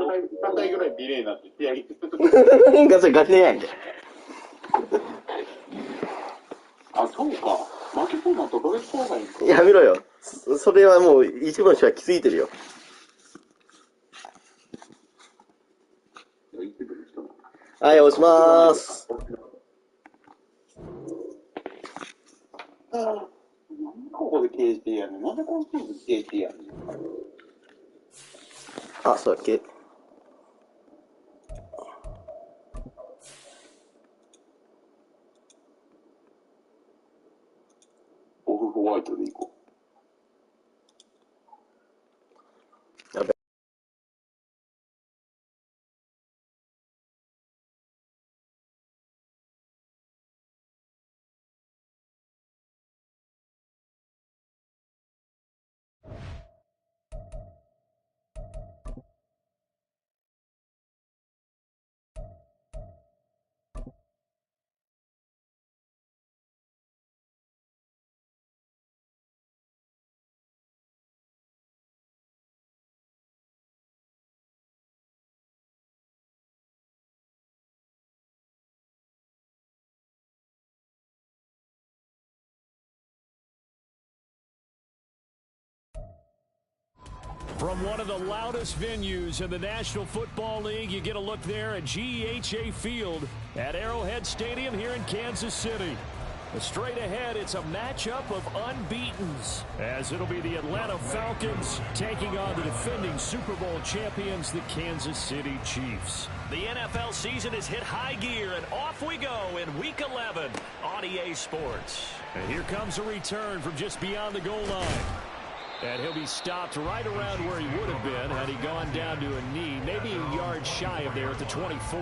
3回ぐらいディレイになって手上げてそれガチでやんけ。あ、そうか。負けそうなとどれそうがいいか。やめろよ。それはもう一部の人は来すぎてるよ。はい、押しまーす。ここで KT やねん。なんでこのチーム KT やねん。あ、そうだっけ。オフホワイトでいこう。やべ。From one of the loudest venues in the National Football League, you get a look there at GEHA Field at Arrowhead Stadium here in Kansas City. Straight ahead, it's a matchup of unbeatens, as it'll be the Atlanta Falcons taking on the defending Super Bowl champions, the Kansas City Chiefs. The NFL season has hit high gear, and off we go in Week 11 on EA Sports. And here comes a return from just beyond the goal line. And he'll be stopped right around where he would have been had he gone down to a knee, maybe a yard shy of there at the 24.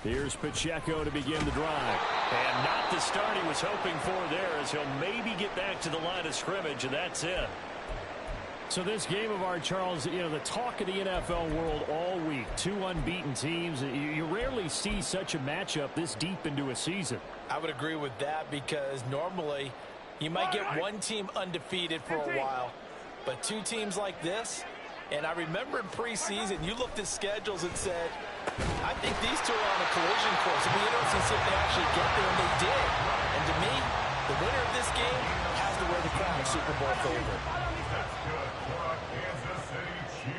Here's Pacheco to begin the drive. And not the start he was hoping for there, as he'll maybe get back to the line of scrimmage, and that's it. So this game of ours, Charles, you know, the talk of the NFL world all week. Two unbeaten teams. You rarely see such a matchup this deep into a season. I would agree with that, because normally you might get one team undefeated for a while, but two teams like this, and I remember in preseason you looked at schedules and said, I think these two are on a collision course. It'll be interesting to see if they actually get there, and they did. And to me, the winner of this game has to wear the crown of Super Bowl favorite.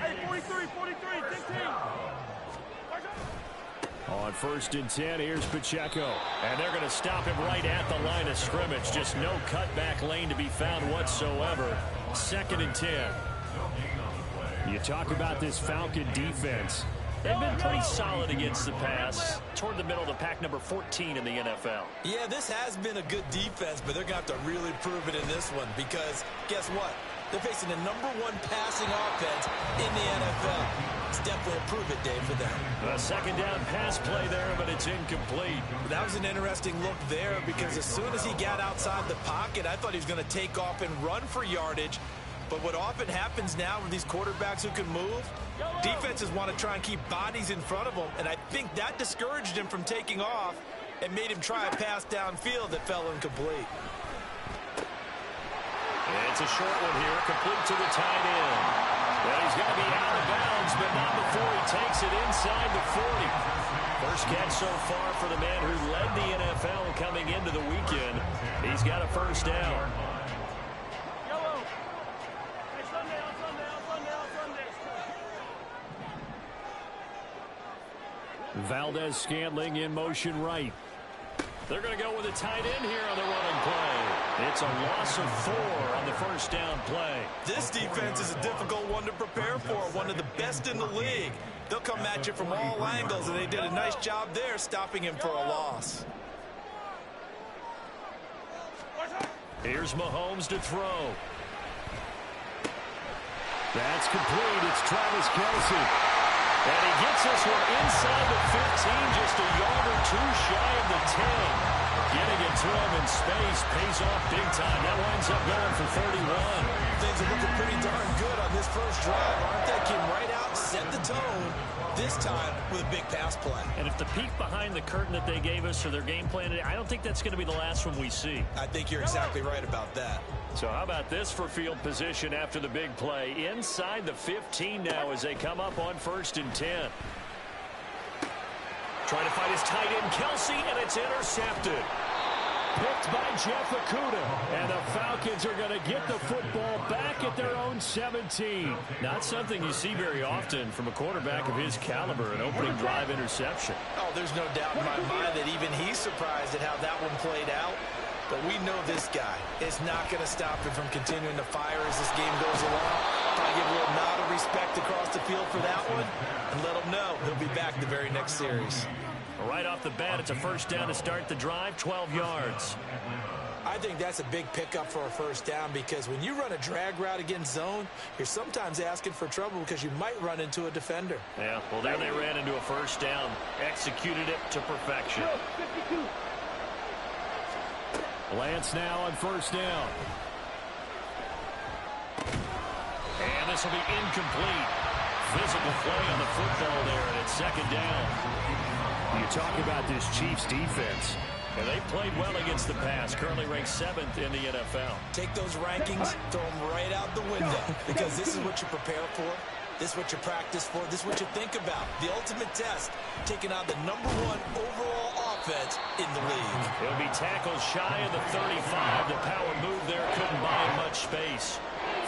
Hey, 43, 15. On 1st and 10, here's Pacheco. And they're going to stop him right at the line of scrimmage. Just no cutback lane to be found whatsoever. 2nd and 10. You talk about this Falcon defense. They've been pretty solid against the pass, toward the middle of the pack, number 14 in the NFL. Yeah, this has been a good defense, but they're going to have to really prove it in this one, because guess what? They're facing the #1 passing offense in the NFL. It's definitely a prove-it day for them. A 2nd down pass play there, but it's incomplete. That was an interesting look there, because as soon as he got outside the pocket, I thought he was going to take off and run for yardage. But what often happens now with these quarterbacks who can move, defenses want to try and keep bodies in front of them, and I think that discouraged him from taking off and made him try a pass downfield that fell incomplete. It's a short one here, complete to the tight end. Well, he's going to be out of bounds, but not before he takes it inside the 40. First catch so far for the man who led the NFL coming into the weekend. He's got a first down. Valdez-Scantling in motion right. They're going to go with a tight end here on the running play. It's a loss of 4 on the first down play. This defense is a difficult one to prepare for, one of the best in the league. They'll come at you from all angles, and they did a nice job there stopping him for a loss. Here's Mahomes to throw. That's complete. It's Travis Kelce. And he gets this one inside the 15, just a yard or two shy of the 10. Getting it to him in space pays off big time. That winds up going for 31. Things are looking pretty this time with a big pass play. And if the peek behind the curtain that they gave us or their game plan today, I don't think that's going to be the last one we see. I think you're exactly right about that. So how about this for field position after the big play? Inside the 15 now as they come up on 1st and 10. Trying to find his tight end, Kelsey, and it's intercepted. Picked by Jeff Okudah. And the Falcons are going to get the football back at their own 17. Not something you see very often from a quarterback of his caliber, an opening drive interception. Oh, there's no doubt in my mind that even he's surprised at how that one played out. But we know this guy is not going to stop him from continuing to fire as this game goes along. I'll give a little nod of respect across the field for that one and let him know he'll be back the very next series. Right off the bat, it's a 1st down to start the drive, 12 yards. I think that's a big pickup for a 1st down because when you run a drag route against zone, you're sometimes asking for trouble because you might run into a defender. Yeah, well, there they ran into a 1st down, executed it to perfection. Lance now on 1st down. And this will be incomplete. Physical play on the football there, and it's 2nd down. You talk about this Chiefs defense. And they played well against the pass, currently ranked 7th in the NFL. Take those rankings, throw them right out the window because this is what you prepare for. This is what you practice for. This is what you think about. The ultimate test, taking on the #1 overall offense in the league. It'll be tackled shy of the 35. The power move there couldn't buy him much space.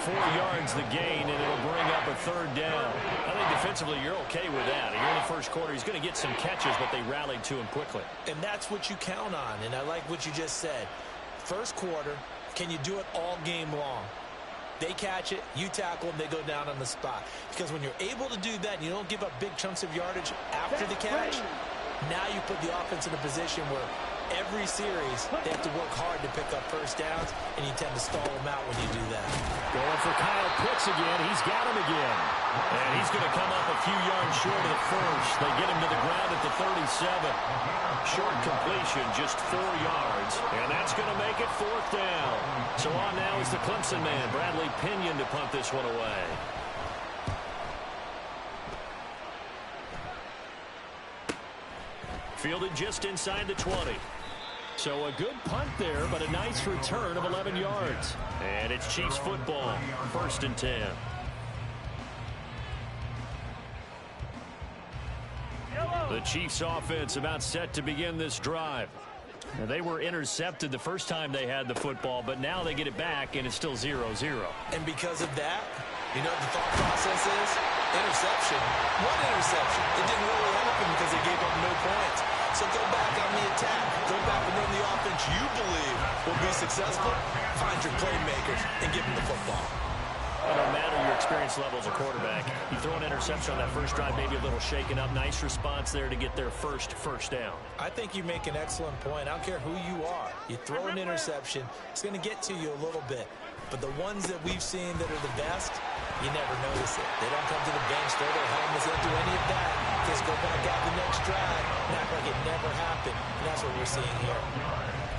4 yards the gain, and it'll bring up a 3rd down. I think defensively you're okay with that. Here in the 1st quarter, he's going to get some catches, but they rallied to him quickly. And that's what you count on, and I like what you just said. 1st quarter, can you do it all game long? They catch it, you tackle them, they go down on the spot. Because when you're able to do that and you don't give up big chunks of yardage after the catch, now you put the offense in a position where every series they have to work hard to pick up 1st downs, and you tend to stall them out when you do that. Going for Kyle Pitts again. He's got him again. And he's going to come up a few yards short of the 1st. They get him to the ground at the 37. Short completion, just 4 yards. And that's going to make it 4th down. So on now is the Clemson man, Bradley Pinion, to punt this one away. Fielded just inside the 20. So a good punt there, but a nice return of 11 yards. And it's Chiefs football, 1st and 10. The Chiefs offense about set to begin this drive. Now, they were intercepted the first time they had the football, but now they get it back, and it's still 0-0. And because of that, you know what the thought process is? Interception. One interception. It didn't really happen because they gave up no points. So go back on the attack. Go back and run the offense you believe will be successful. Find your playmakers and give them the football. Well, no matter your experience level as a quarterback, you throw an interception on that first drive, maybe a little shaken up. Nice response there to get their first down. I think you make an excellent point. I don't care who you are. You throw an interception, it's going to get to you a little bit. But the ones that we've seen that are the best, you never notice it. They don't come to the bench, throw their helmets, they don't do any of that. Just go back out the next drive and act like it never happened. And that's what we're seeing here.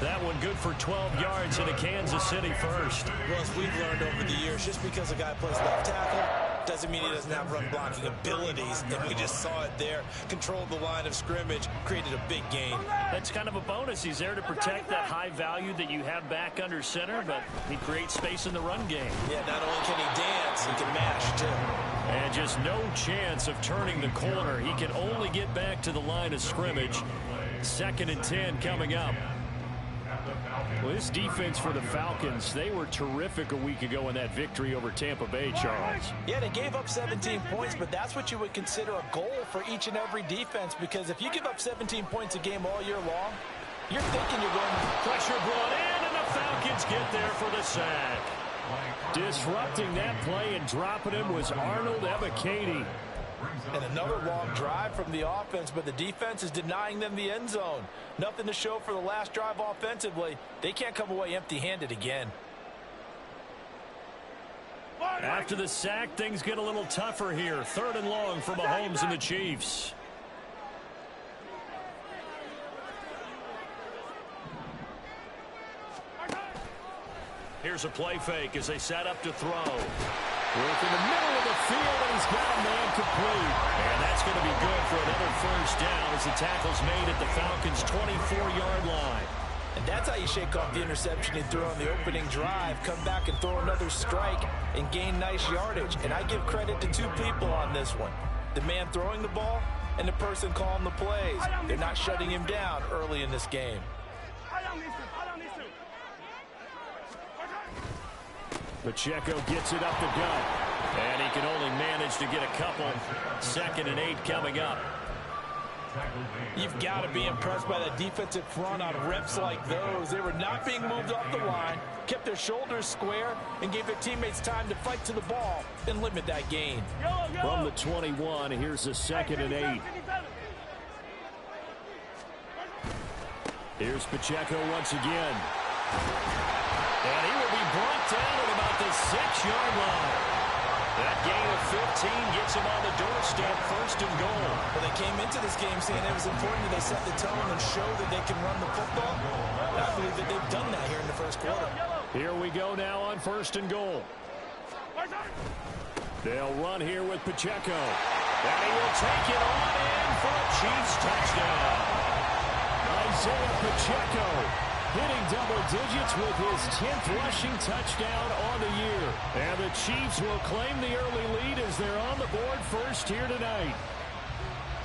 That one good for 12 yards into Kansas City 1st. Well, as we've learned over the years, just because a guy plays left tackle doesn't mean he doesn't have run blocking abilities. And we just saw it there. Controlled the line of scrimmage, created a big gain. That's kind of a bonus. He's there to protect that high value that you have back under center, but he creates space in the run game. Yeah, not only can he dance, he can mash too. And just no chance of turning the corner. He can only get back to the line of scrimmage. 2nd and 10 coming up. Well, this defense for the Falcons, they were terrific a week ago in that victory over Tampa Bay, Charles. Yeah, they gave up 17 points, but that's what you would consider a goal for each and every defense, because if you give up 17 points a game all year long, you're thinking you're going to... Pressure brought in, and the Falcons get there for the sack. Disrupting that play and dropping him was Arnold Ebiketie. And another long drive from the offense, but the defense is denying them the end zone. Nothing to show for the last drive offensively. They can't come away empty-handed again. After the sack, things get a little tougher here. 3rd and long for Mahomes and the Chiefs. Here's a play fake as they set up to throw. Work in the middle of the field, and he's got a man complete. And that's going to be good for another first down as the tackle's made at the Falcons' 24-yard line. And that's how you shake off the interception you threw on the opening drive. Come back and throw another strike and gain nice yardage. And I give credit to two people on this one. The man throwing the ball and the person calling the plays. They're not shutting him down early in this game. Pacheco gets it up the gut. And he can only manage to get a couple. 2nd and 8 coming up. You've got to be impressed by that defensive front on reps like those. They were not being moved off the line, kept their shoulders square, and gave their teammates time to fight to the ball and limit that gain. From the 21, here's the 2nd and 8. Here's Pacheco once again. And he will be brought down at about the 6-yard line. That gain of 15 gets him on the doorstep, 1st and goal. Well, they came into this game saying it was important that they set the tone and show that they can run the football. I believe that they've done that here in the first quarter. Here we go now on 1st and goal. They'll run here with Pacheco. And he will take it on in for a Chiefs touchdown. Isaiah Pacheco hitting double digits with his 10th rushing touchdown on the year. And the Chiefs will claim the early lead as they're on the board first here tonight.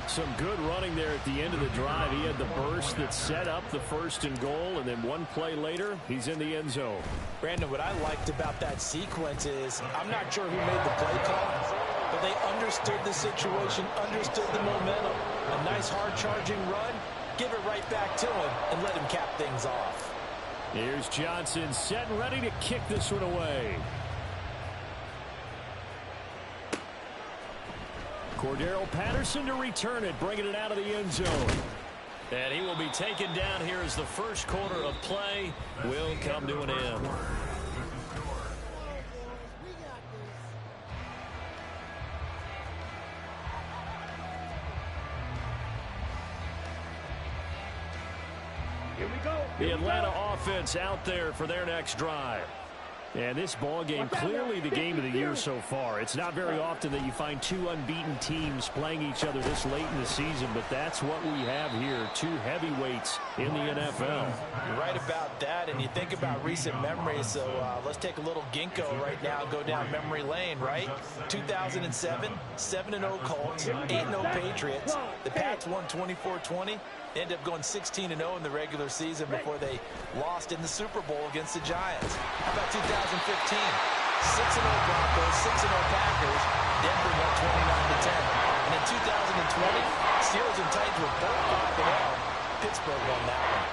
Some good running there at the end of the drive. He had the burst that set up the 1st and goal, and then one play later, he's in the end zone. Brandon, what I liked about that sequence is I'm not sure who made the play call, but they understood the situation, understood the momentum. A nice hard-charging run. Give it right back to him and let him cap things off. Here's Johnson set and ready to kick this one away. Cordero Patterson to return it, bringing it out of the end zone. And he will be taken down here as the first quarter of play will come to an end. The Atlanta offense out there for their next drive. And this ball game, clearly the game of the year so far. It's not very often that you find two unbeaten teams playing each other this late in the season, but that's what we have here, two heavyweights in the NFL. You're right about that, and you think about recent memories, so let's take a little ginkgo right now and go down memory lane, right? 2007, 7-0 Colts, 8-0 Patriots. The Pats won 24-20. They ended up going 16-0 in the regular season before they lost in the Super Bowl against the Giants. How about 2015? 6-0 Broncos, 6-0 Packers. Denver won 29-10. And in 2020, Steelers and Titans were both 5-0. Pittsburgh won that one.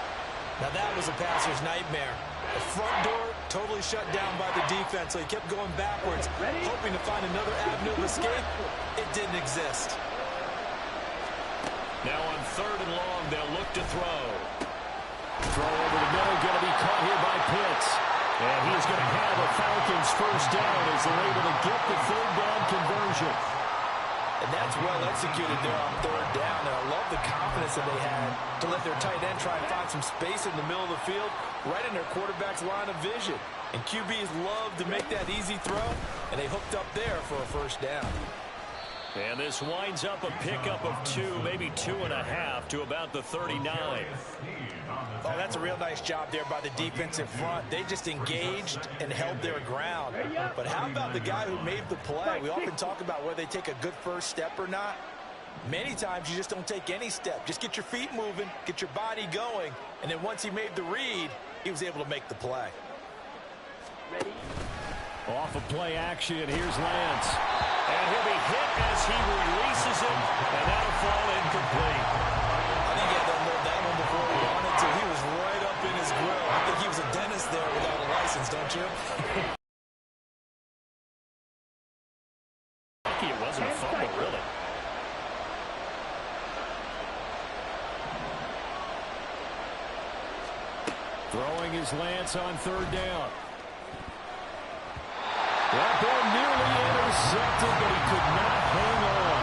Now that was a passer's nightmare. The front door totally shut down by the defense, so he kept going backwards, hoping to find another avenue of escape. It didn't exist. Now on 3rd and long, they'll look to throw. Throw over the middle, going to be caught here by Pitts. And he's going to have a Falcons first down as they're able to get the 3rd down conversion. And that's well executed there on 3rd down. And I love the confidence that they had to let their tight end try and find some space in the middle of the field, right in their quarterback's line of vision. And QBs love to make that easy throw, and they hooked up there for a first down. And this winds up a pickup of 2, maybe 2.5 to about the 39. Oh, that's a real nice job there by the defensive front. They just engaged and held their ground. But how about the guy who made the play? We often talk about whether they take a good first step or not. Many times you just don't take any step. Just get your feet moving, get your body going, and then once he made the read, he was able to make the play. Off of play action, here's Lance. And he'll be hit as he releases it, and that'll fall incomplete. I think he had to unload that one before he wanted to. He was right up in his grill. I think he was a dentist there without a license, don't you? It wasn't a fumble, really. Throwing his Lance on 3rd down. That ball nearly intercepted, but he could not hang on.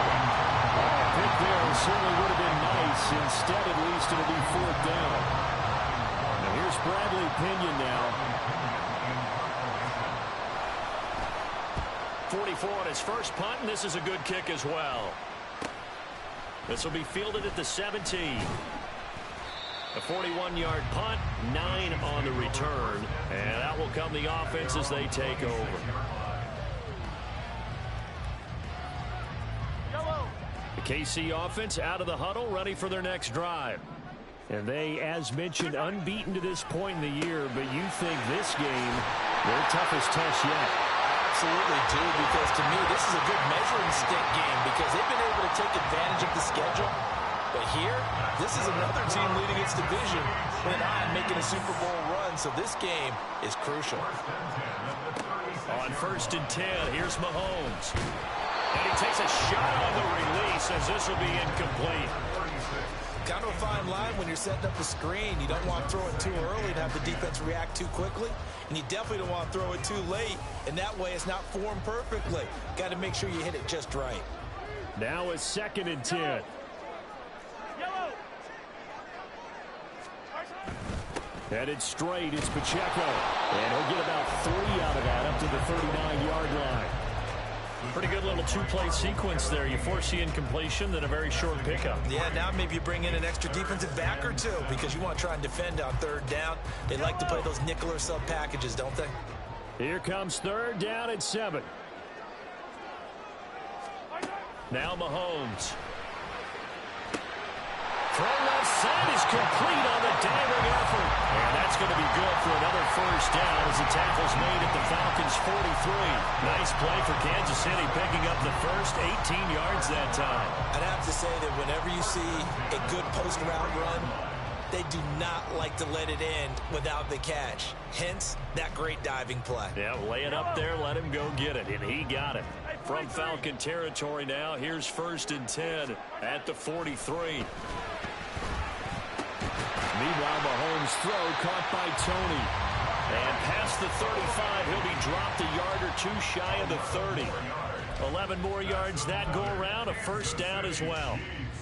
A pick there certainly would have been nice. Instead, at least, it'll be 4th down. Now here's Bradley Pinion now. 44 on his first punt, and this is a good kick as well. This will be fielded at the 17. A 41-yard punt, 9 on the return, and that will come the offense as they take over. The KC offense out of the huddle, ready for their next drive. And they, as mentioned, unbeaten to this point in the year, but you think this game, their toughest test yet. Absolutely do, because to me, this is a good measuring stick game because they've been able to take advantage of the schedule. But here, this is another team leading its division with an eye on making a Super Bowl run, so this game is crucial. On 1st and 10, here's Mahomes. And he takes a shot on the release as this will be incomplete. Kind of a fine line when you're setting up a screen. You don't want to throw it too early and have the defense react too quickly. And you definitely don't want to throw it too late. And that way it's not formed perfectly. Got to make sure you hit it just right. Now it's 2nd and 10. Headed straight, it's Pacheco. And he'll get about 3 out of that up to the 39-yard line. Pretty good little two-play sequence there. You force the incompletion, then a very short pickup. Yeah, now maybe you bring in an extra defensive back or two because you want to try and defend on 3rd down. They like to play those nickel or sub packages, don't they? Here comes 3rd down and 7. Now Mahomes. Throw left side is complete on the diving effort. And that's going to be good for another 1st down as the tackle's made at the Falcons' 43. Nice play for Kansas City, picking up the first 18 yards that time. I'd have to say that whenever you see a good post-round run, they do not like to let it end without the catch. Hence, that great diving play. Yeah, lay it up there, let him go get it, and he got it. From Falcon territory now, here's 1st and 10 at the 43. Meanwhile, Mahomes' throw caught by Tony. And past the 35, he'll be dropped a yard or 2 shy of the 30. 11 more yards that go around, a 1st down as well.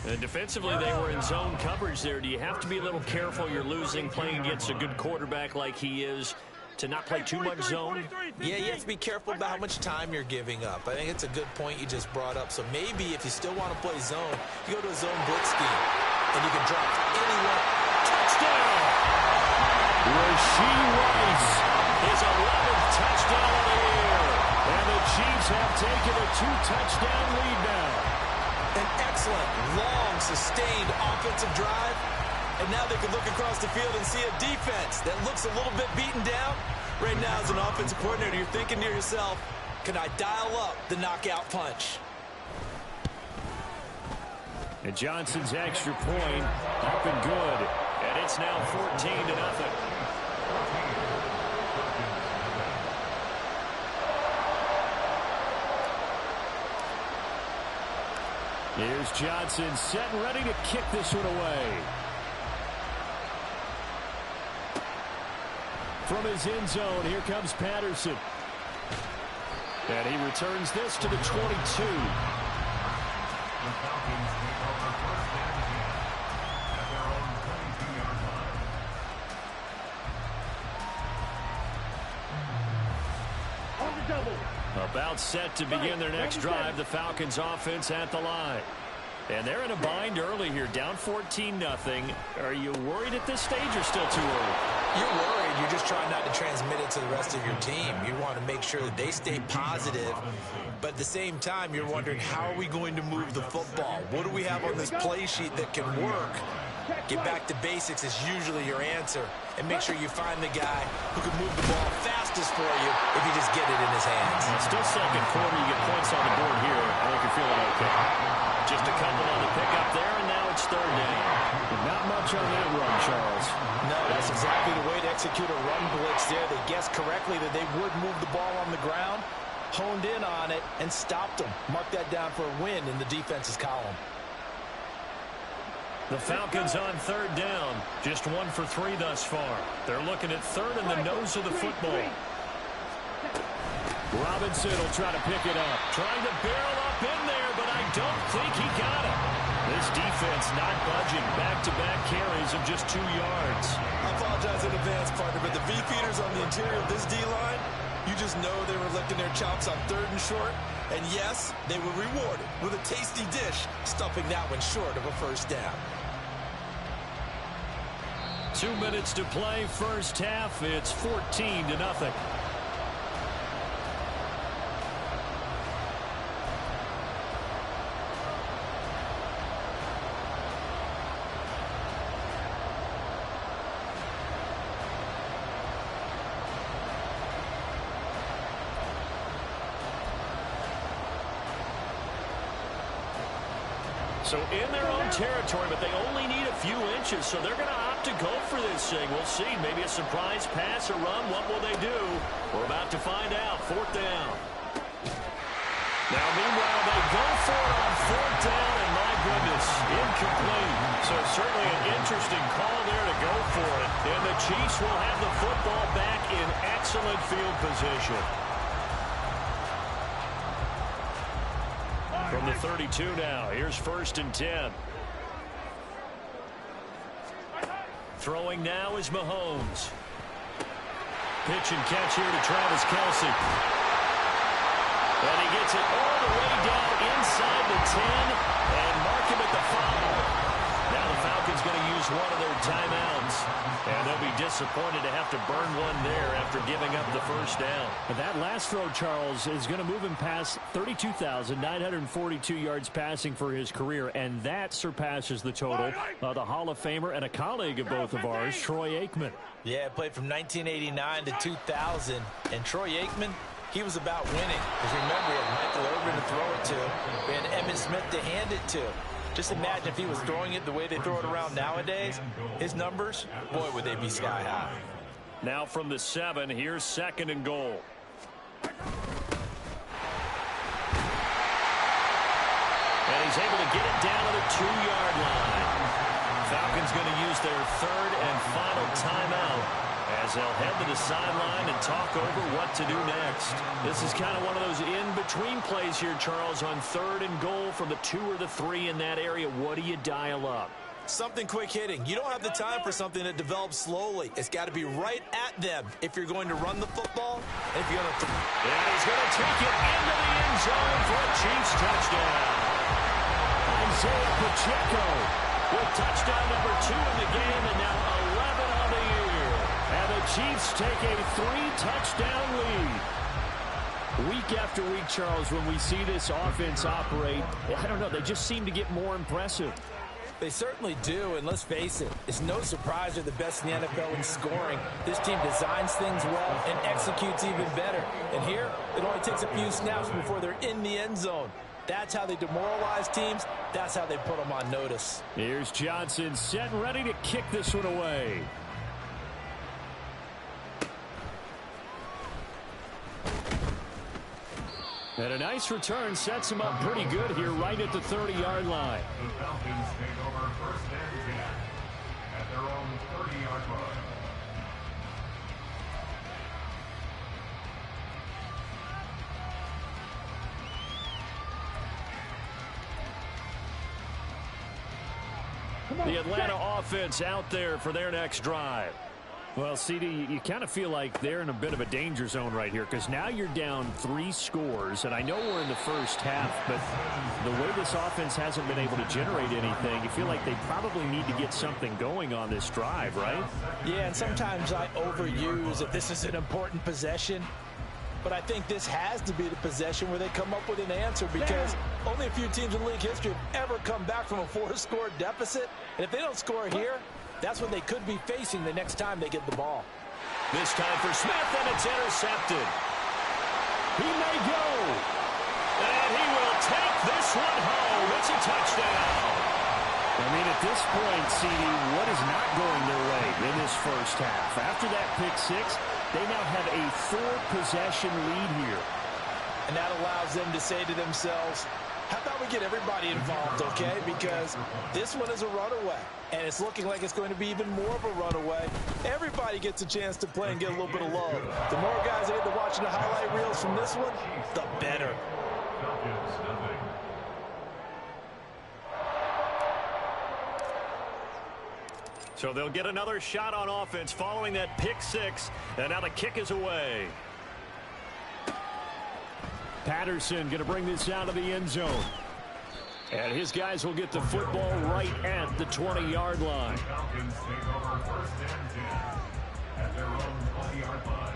And defensively, they were in zone coverage there. Do you have to be a little careful? You're losing, playing against a good quarterback like he is, to not play too much zone? Yeah, you have to be careful about how much time you're giving up. I think it's a good point you just brought up. So maybe if you still want to play zone, you go to a zone blitz scheme, and you can drop anyone. Touchdown! Rashee Rice, his 11th touchdown of the year. And the Chiefs have taken a 2-touchdown lead now. An excellent, long, sustained offensive drive. And now they can look across the field and see a defense that looks a little bit beaten down. Right now, as an offensive coordinator, you're thinking to yourself, can I dial up the knockout punch? And Johnson's extra point up and good. And it's now 14-0. Here's Johnson set and ready to kick this one away. From his end zone, here comes Patterson. And he returns this to the 22. About set to begin their next drive, the Falcons offense at the line. And they're in a bind early here, down 14-0. Are you worried at this stage or still too early? You're worried. You're just trying not to transmit it to the rest of your team. You want to make sure that they stay positive. But at the same time, you're wondering, how are we going to move the football? What do we have on this play sheet that can work? Get back to basics is usually your answer. And make sure you find the guy who can move the ball fastest for you if you just get it in his hands. Still second quarter. You get points on the board here. I think you're feeling okay. Just a couple on the pickup there, and now it's 3rd down. Not much on that run, Charles. No, that's exactly the way to execute a run blitz there. They guessed correctly that they would move the ball on the ground, honed in on it, and stopped them. Mark that down for a win in the defense's column. The Falcons on 3rd down. Just 1 for 3 thus far. They're looking at 3rd in the nose of the football. Robinson will try to pick it up. Trying to barrel up in there, but I don't think he got it. This defense not budging. Back-to-back carries of just 2 yards. I apologize in advance, partner, but the V-feeders on the interior of this D-line, You just know they were licking their chops on 3rd and short. And yes, they were rewarded with a tasty dish, stuffing that one short of a first down. 2 minutes to play, first half. It's 14-0. So in their own territory, but they only need a few inches, so they're going to opt to go for this thing. We'll see. Maybe a surprise pass or run. What will they do? We're about to find out. 4th down. Now, meanwhile, they go for it on 4th down, and my goodness, incomplete. So certainly an interesting call there to go for it. And the Chiefs will have the football back in excellent field position. From the 32 now, here's 1st and 10. Throwing now is Mahomes. Pitch and catch here to Travis Kelce. And he gets it all the way down inside the 10 and mark him at the 5. Now the Falcons going to use one of their timeouts. And they'll be disappointed to have to burn one there after giving up the first down. But that last throw, Charles, is going to move him past 32,942 yards passing for his career, and that surpasses the total of the Hall of Famer and a colleague of both of ours, Troy Aikman. Yeah, played from 1989 to 2000, and Troy Aikman, he was about winning. Because remember, he had Michael Irvin to throw it to, and Emmitt Smith to hand it to. Just imagine if he was throwing it the way they throw it around nowadays. His numbers, boy, would they be sky high. Now from the 7, here's 2nd and goal. And he's able to get it down to the 2-yard line. Falcons going to use their 3rd and final timeout as they'll head to the sideline and talk over what to do next. This is kind of one of those in-between plays here, Charles, on 3rd and goal from the 2 or the 3 in that area. What do you dial up? Something quick hitting. You don't have the time for something that develops slowly. It's got to be right at them if you're going to run the football. And if you're going to and he's going to take it into the end zone for a Chiefs touchdown. Isaiah Pacheco with touchdown number 2 in the game, and now 11 on the year. And the Chiefs take a 3-touchdown lead. Week after week, Charles, when we see this offense operate, I don't know, they just seem to get more impressive. They certainly do, and let's face it, it's no surprise they're the best in the NFL in scoring. This team designs things well and executes even better. And here, it only takes a few snaps before they're in the end zone. That's how they demoralize teams. That's how they put them on notice. Here's Johnson set and ready to kick this one away. And a nice return sets him up pretty good here right at the 30-yard line. The Falcons take over 1st and 10 at their own 30-yard line. The Atlanta offense out there for their next drive. Well, CD, you kind of feel like they're in a bit of a danger zone right here because now you're down 3 scores, and I know we're in the first half, but the way this offense hasn't been able to generate anything, you feel like they probably need to get something going on this drive, right? Yeah, and sometimes I overuse if this is an important possession. But I think this has to be the possession where they come up with an answer because only a few teams in league history have ever come back from a 4-score deficit. And if they don't score here, that's what they could be facing the next time they get the ball. This time for Smith, and it's intercepted. He may go. And he will take this one home. It's a touchdown. I mean, at this point, CD, what is not going their way in this first half? After that pick-6, they now have a 4-possession lead here. And that allows them to say to themselves, how about we get everybody involved, okay? Because this one is a runaway, and it's looking like it's going to be even more of a runaway. Everybody gets a chance to play and get a little bit of love. The more guys that get to watching the highlight reels from this one, the better. So they'll get another shot on offense following that pick-6, and now the kick is away. Patterson going to bring this out of the end zone. And his guys will get the football right at the 20-yard line. Falcons take over first and 10 at their own 20-yard line.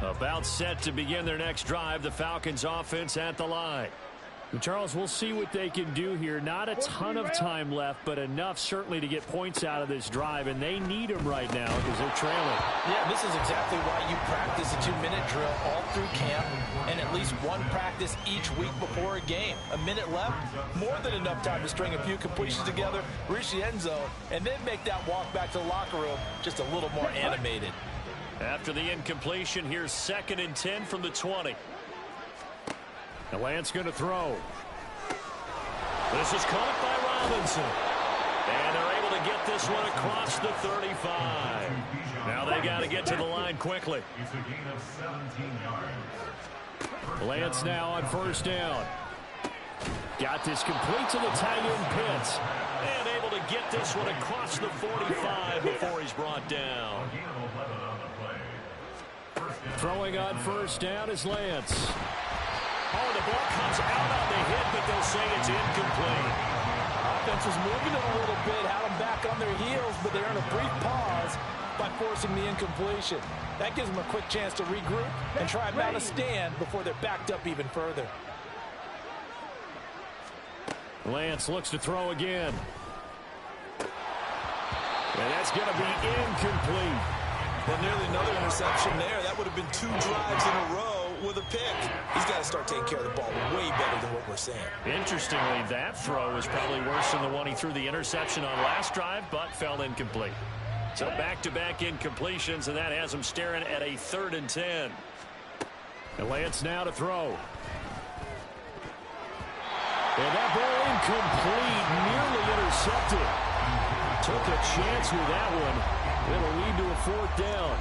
About set to begin their next drive, the Falcons offense at the line. And Charles, we'll see what they can do here. Not a ton of time left, but enough certainly to get points out of this drive, and they need them right now because they're trailing. Yeah, this is exactly why you practice a 2-minute drill all through camp and at least one practice each week before a game. A minute left, more than enough time to string a few completions together, reach the end zone, and then make that walk back to the locker room just a little more animated. After the incompletion, here's 2nd and 10 from the 20. Now Lance going to throw. This is caught by Robinson. And they're able to get this one across the 35. Now they got to get to the line quickly. It's a gain of 17 yards. Lance now on first down. Got this complete to the tight end Pitts. And able to get this one across the 45 before he's brought down. Throwing on first down is Lance. Oh, the ball comes out on the hit, but they'll say it's incomplete. Offense was moving it a little bit, had them back on their heels, but they're in a brief pause by forcing the incompletion. That gives them a quick chance to regroup and try and mount a stand before they're backed up even further. Lance looks to throw again. And that's going to be incomplete. Well, nearly another interception there. That would have been 2 drives in a row with a pick. He's got to start taking care of the ball way better than what we're saying. Interestingly, that throw was probably worse than the one he threw the interception on last drive, but fell incomplete. So back-to-back incompletions, and that has him staring at a 3rd and 10. And Lance now to throw. And that ball incomplete, nearly intercepted. Took a chance with that one. It'll lead to a 4th down.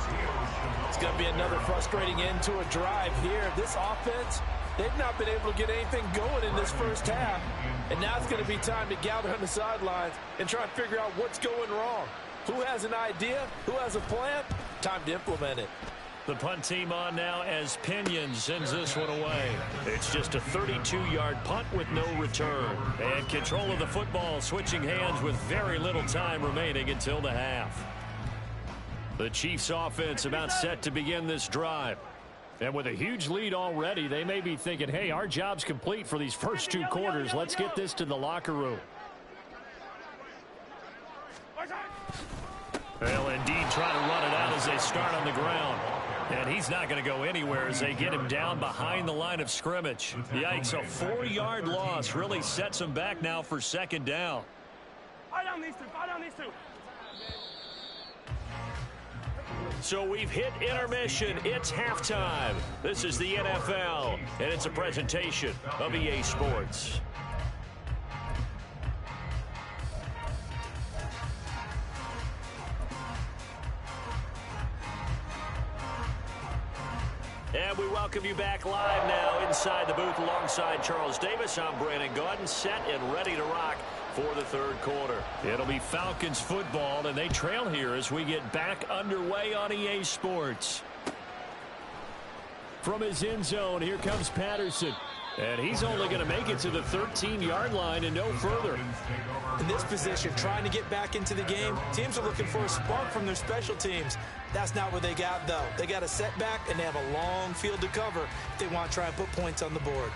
It's going to be another frustrating end to a drive here. This offense, they've not been able to get anything going in this first half. And now it's going to be time to gather on the sidelines and try and figure out what's going wrong. Who has an idea? Who has a plan? Time to implement it. The punt team on now as Pinion sends this one away. It's just a 32-yard punt with no return. And control of the football switching hands with very little time remaining until the half. The Chiefs offense about set to begin this drive. And with a huge lead already, they may be thinking, hey, our job's complete for these first 2 quarters. Let's get this to the locker room. They'll indeed try to run it out as they start on the ground. And he's not going to go anywhere as they get him down behind the line of scrimmage. Yikes, a 4-yard loss really sets him back now for 2nd down. Fall down these two. So we've hit intermission. It's halftime. This is the NFL, and it's a presentation of EA Sports. And we welcome you back live now inside the booth alongside Charles Davis. I'm Brandon Gaudin, set and ready to rock for the 3rd quarter. It'll be Falcons football, and they trail here as we get back underway on EA Sports. From his end zone, here comes Patterson. And he's only going to make it to the 13-yard line and no further. In this position, trying to get back into the game, teams are looking for a spark from their special teams. That's not what they got, though. They got a setback, and they have a long field to cover if they want to try and put points on the board.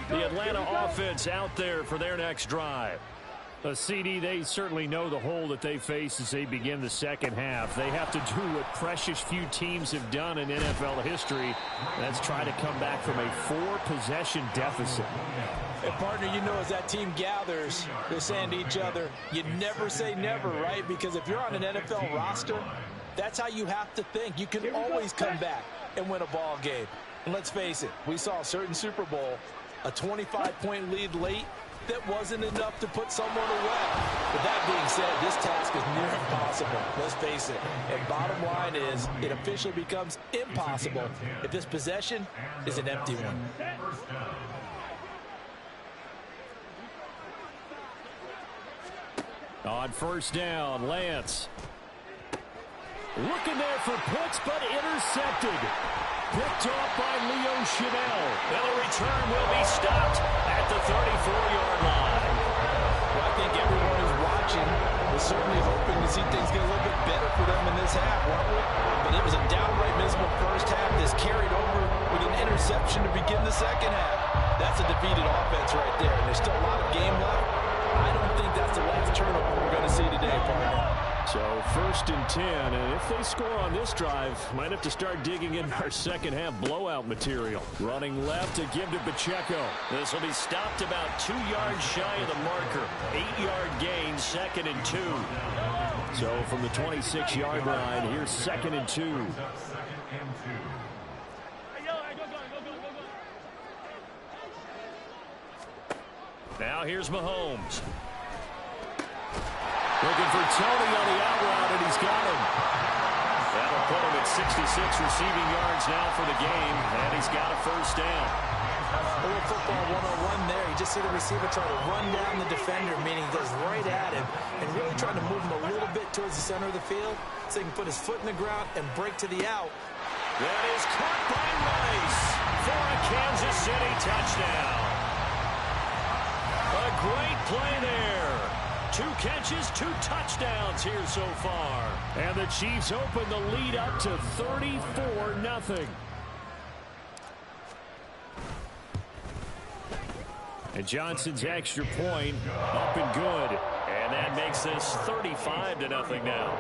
The Atlanta offense out there for their next drive. A CD, they certainly know the hole that they face as they begin the 2nd half. They have to do what precious few teams have done in NFL history. That's try to come back from a 4-possession deficit. Hey, partner, you know as that team gathers, they're saying to each other, you never say never, right? Because if you're on an NFL roster, that's how you have to think. You can always come back and win a ball game. And let's face it, we saw a certain Super Bowl, a 25-point lead late, that wasn't enough to put someone away. But that being said, this task is near impossible. Let's face it. And bottom line is, it officially becomes impossible if this possession is an empty one. On first down, Lance. Looking there for Pitts, but intercepted. Picked off by Leo Chanel. And the return will be stopped at the 34-yard line. Well, I think everyone who's watching was certainly hoping to see things get a little bit better for them in this half, weren't we? But it was a downright miserable first half that's carried over with an interception to begin the second half. That's a defeated offense right there, and there's still a lot of game left. I don't think that's the last turnover we're going to see today, partner. So first and 10, and if they score on this drive, might have to start digging in our second half blowout material. Running left to give to Pacheco. This will be stopped about 2 yards shy of the marker. 8-yard gain, 2nd and 2. So from the 26-yard line, here's 2nd and 2. Now here's Mahomes. Looking for Tony on the out route, and he's got him. That'll put him at 66 receiving yards now for the game, and he's got a first down. A little football 101 there. You just see the receiver try to run down the defender, meaning he goes right at him, and really trying to move him a little bit towards the center of the field so he can put his foot in the ground and break to the out. That is caught by Rice for a Kansas City touchdown. A great play there. 2 catches, 2 touchdowns here so far. And the Chiefs open the lead up to 34-0. And Johnson's extra point up and good. And that makes this 35-0 now.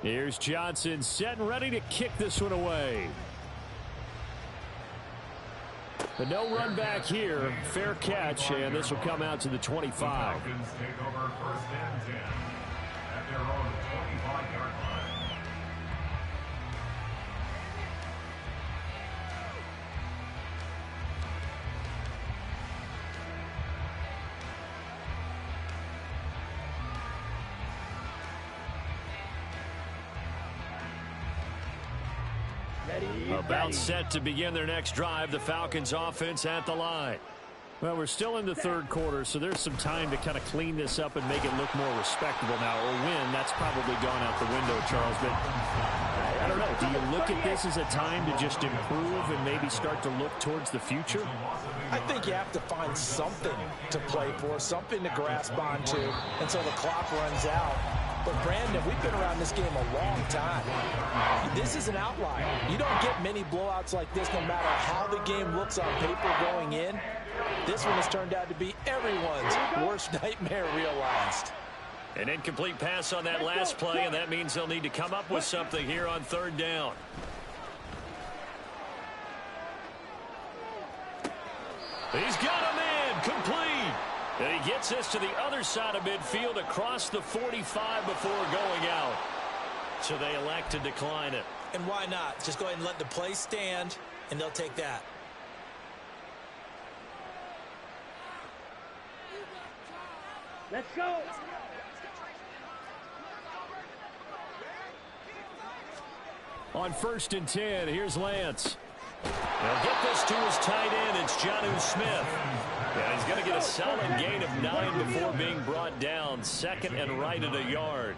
Here's Johnson set and ready to kick this one away. But no run back here. Fair catch, and this will come out to the 25. Falcons take over first and 10 at their own 25-yard line. About set to begin their next drive, the Falcons offense at the line. Well, we're still in the third quarter, so there's some time to kind of clean this up and make it look more respectable now. Or win, that's probably gone out the window, Charles. But I don't know. Do you look at this as a time to just improve and maybe start to look towards the future? I think you have to find something to play for, something to grasp onto until the clock runs out. But, Brandon, we've been around this game a long time. This is an outlier. You don't get many blowouts like this no matter how the game looks on paper going in. This one has turned out to be everyone's worst nightmare realized. An incomplete pass on that last play, and that means they'll need to come up with something here on third down. He's got a man complete. And he gets this to the other side of midfield across the 45 before going out. So they elect to decline it. And why not? Just go ahead and let the play stand, and they'll take that. Let's go. On first and 10, here's Lance. They'll get this to his tight end. It's Jonnu Smith. And he's going to get a solid gain of 9 before being brought down. 2nd and right at a yard.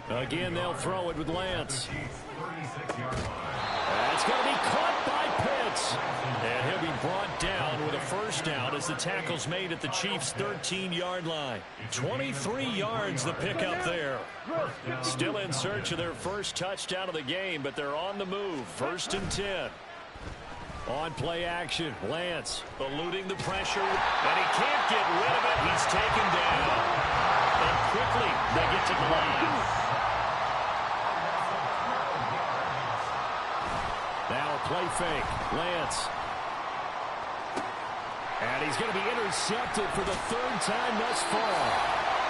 Again, they'll throw it with Lance. It's going to be caught by Pitts. And he'll be brought down with a first down as the tackle's made at the Chiefs' 13-yard line. 23 yards the pickup there. Still in search of their first touchdown of the game, but they're on the move. 1st and 10. On play action, Lance eluding the pressure, and he can't get rid of it. He's taken down. And quickly, they get to the line. Now a play fake. Lance. And he's going to be intercepted for the third time thus far.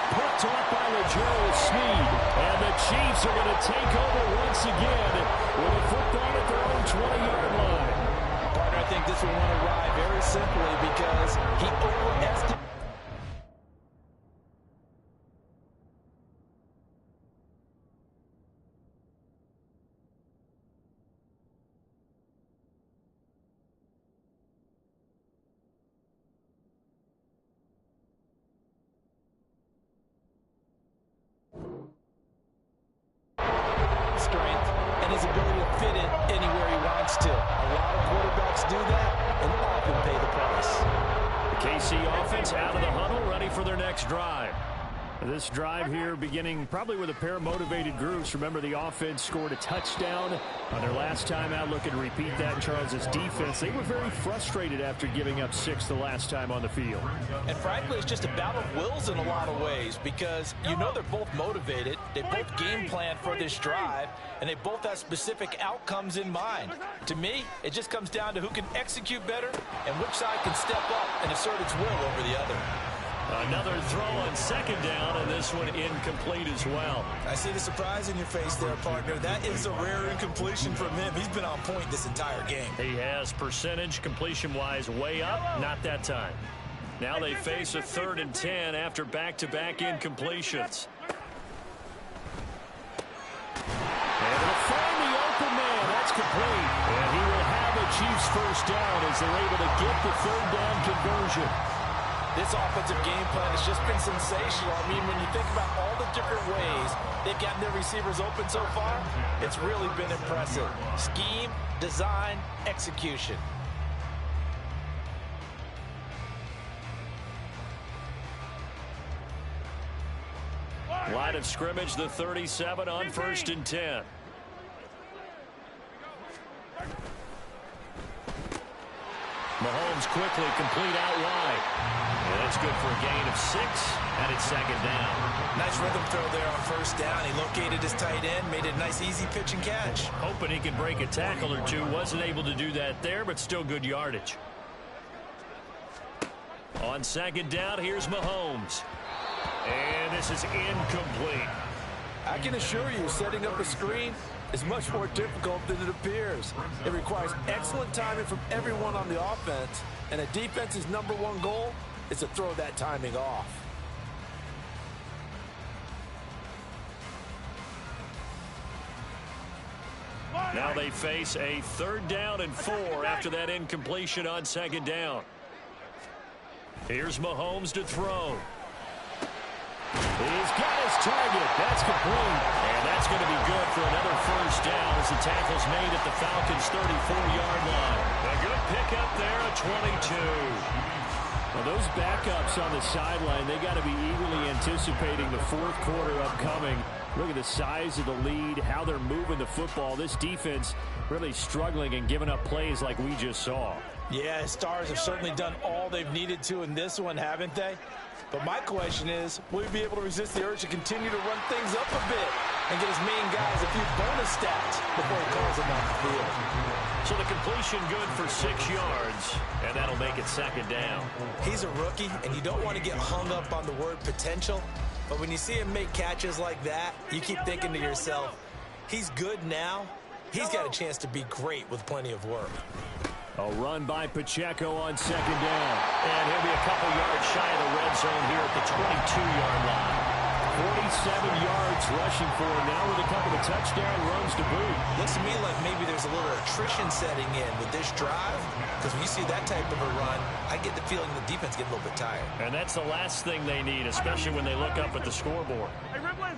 Picked off by Gerald Sneed. And the Chiefs are going to take over once again with a football at their own 20-yard line. Partner, I think this will want to ride very simply because he overestimated. Strength and his ability to fit it anywhere he wants to. A lot of quarterbacks do that and often pay the price. The KC offense out of the huddle, ready for their next drive. This drive here beginning probably with a pair of motivated groups. Remember, the offense scored a touchdown on their last time out. Looking to repeat that in Charles's defense. They were very frustrated after giving up 6 the last time on the field. And frankly, it's just a battle of wills in a lot of ways because you know they're both motivated. They both game plan for this drive, and they both have specific outcomes in mind. To me, it just comes down to who can execute better and which side can step up and assert its will over the other. Another throw on second down, and this one incomplete as well. I see the surprise in your face there, partner. That is a rare incompletion from him. He's been on point this entire game. He has percentage completion-wise way up, not that time. Now they face a 3rd and 10 after back-to-back incompletions. And they'll find the open man. That's complete. And he will have a Chiefs first down as they're able to get the 3rd down conversion. This offensive game plan has just been sensational. I mean, when you think about all the different ways they've gotten their receivers open so far, it's really been impressive. Scheme, design, execution. Line of scrimmage, the 37 on 1st and 10. Mahomes quickly complete out wide. And that's good for a gain of 6, and it's 2nd down. Nice rhythm throw there on 1st down. He located his tight end, made it a nice easy pitch and catch. Hoping he can break a tackle or two. Wasn't able to do that there, but still good yardage. On 2nd down, here's Mahomes. And this is incomplete. I can assure you, setting up a screen is much more difficult than it appears. It requires excellent timing from everyone on the offense, and a defense's #1 goal is to throw that timing off. Now they face a 3rd down and 4 after that incompletion on 2nd down. Here's Mahomes to throw. He's got his target. That's complete. And that's going to be good for another 1st down as the tackle's made at the Falcons' 34-yard line. A good pickup there at 22. Well, those backups on the sideline, they got to be eagerly anticipating the 4th quarter upcoming. Look at the size of the lead, how they're moving the football. This defense really struggling and giving up plays like we just saw. Yeah, Stars have certainly done all they've needed to in this one, haven't they? But my question is, will he be able to resist the urge to continue to run things up a bit and get his main guys a few bonus stats before he calls them off the field? So the completion good for 6 yards, and that'll make it 2nd down. He's a rookie, and you don't want to get hung up on the word potential. But when you see him make catches like that, you keep thinking to yourself, he's good now. He's got a chance to be great with plenty of work. A run by Pacheco on 2nd down. And he'll be a couple yards shy of the red zone here at the 22-yard line. 47 yards rushing for him now with a couple of touchdown runs to boot. Looks to me like maybe there's a little attrition setting in with this drive. Because when you see that type of a run, I get the feeling the defense gets a little bit tired. And that's the last thing they need, especially when they look up at the scoreboard. Hey, replay.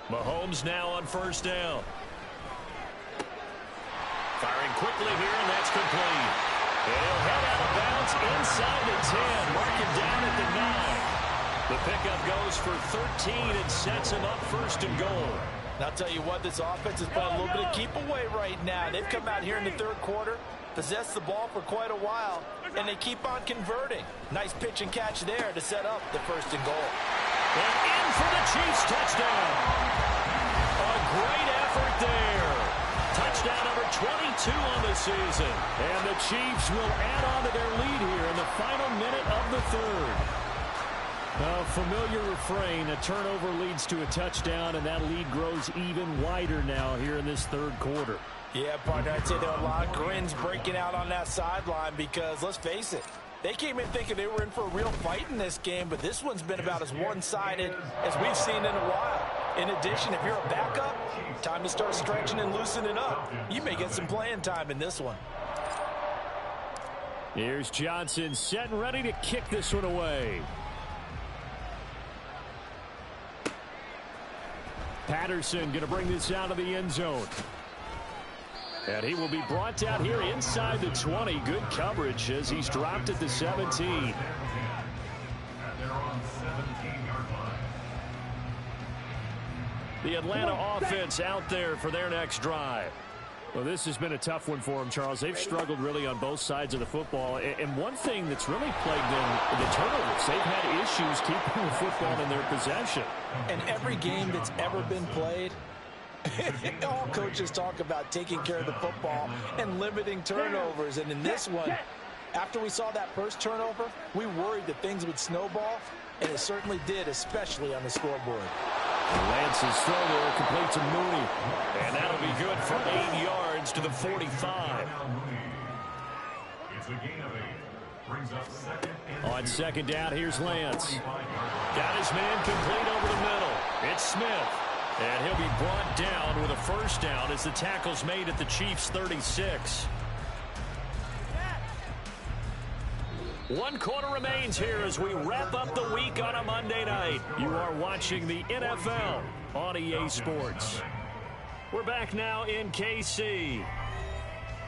Mahomes now on 1st down. Firing quickly here, and that's complete. And he'll head out of bounds inside the 10. Mark him down at the 9. The pickup goes for 13 and sets him up 1st and goal. And I'll tell you what, this offense is playing a little bit of keep away right now. They've come out here in the 3rd quarter, possessed the ball for quite a while, and they keep on converting. Nice pitch and catch there to set up the 1st and goal. And in for the Chiefs touchdown. A great effort there. Touchdown number 22 on the season. And the Chiefs will add on to their lead here in the final minute of the third. A familiar refrain, a turnover leads to a touchdown, and that lead grows even wider now here in this third quarter. Yeah, partner, I'd say there are a lot of grins breaking out on that sideline because, let's face it, they came in thinking they were in for a real fight in this game, but this one's been about as one-sided as we've seen in a while. In addition, if you're a backup, time to start stretching and loosening up. You may get some playing time in this one. Here's Johnson set and ready to kick this one away. Patterson going to bring this out of the end zone. And he will be brought down here inside the 20. Good coverage as he's dropped at the 17. The Atlanta offense out there for their next drive. Well, this has been a tough one for them, Charles. They've struggled really on both sides of the football. And one thing that's really plagued them, the turnovers. They've had issues keeping the football in their possession. And every game that's ever been played, all coaches talk about taking care of the football and limiting turnovers. And in this one, after we saw that first turnover, we worried that things would snowball, and it certainly did, especially on the scoreboard. Lance's throw there completes to Mooney. And that'll be good for 8 yards to the 45. It's a gain of 8. Brings up second and On second down, here's Lance. Got his man complete over the middle. It's Smith. And he'll be brought down with a first down as the tackle's made at the Chiefs' 36. 1 quarter remains here as we wrap up the week on a Monday night. You are watching the NFL on EA Sports. We're back now in KC.